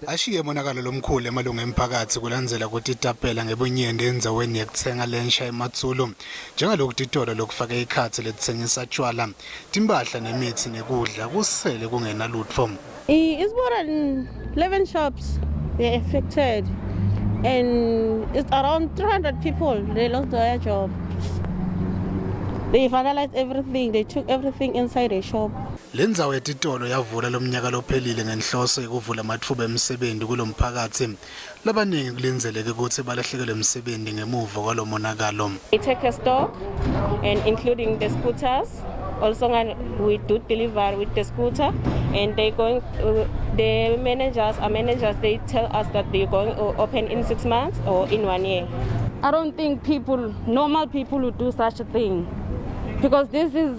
Ashiye monakalo lomkhulu emalungu emphakathi kulandzela kutitapela ngebunyende endzaweni yekutsenga lensha eMatsulu njengalokhu titolo lokufaka ikhatsi letitsengisa tjwala, timphahla nemithi nekudla kusele kungena lutfo. It's more than 11 shops they affected, and it's around 300 people they lost their jobs. They vandalized everything, they took everything inside the shop. Lendzawo yetitolo yavula lomnyaka lophelile ngenhloso yokuvula amathuba emisebenzi kulomphakathi. Labaningi kulinzeleke ukuthi balahlekelwe imisebenzi ngemuva kwalomonakalo. We take a stock and including the scooters. Also we do deliver with the scooter, and the managers they tell us that they're going to open in 6 months or in 1 year. I don't think normal people would do such a thing, because this is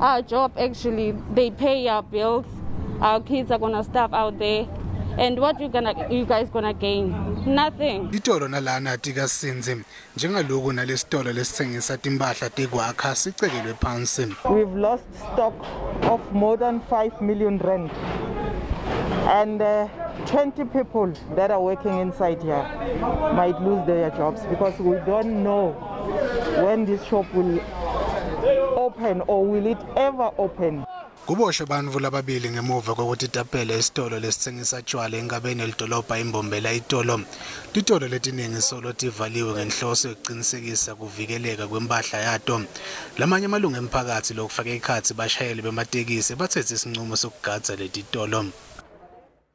our job actually. They pay our bills, our kids are gonna starve out there, and what you guys gonna gain? Nothing. Itolo nalana tikasinzi njengaloku nalesitolo lesitsengisa timphahla tekwakha sicekelwe phansi. We've lost stock of more than 5 million rand, and 20 people that are working inside here might lose their jobs because we don't know when this shop will open or will it ever open. Kuboshwe bantfu lababili ngemuva kokutitapela isitolo lesitsengisa tjwala enkhabeni yelidolobha iMbombela Itolo. Titolo letiningi solo tivaliwe ngenhloso yokuqinisekisa kuvikeleka kwemphahla yato. Lamanye amalungu emphakathi lokufaka ikhatsi bashayeli bematekisi bathethe isinqumo sokugadza letitolo.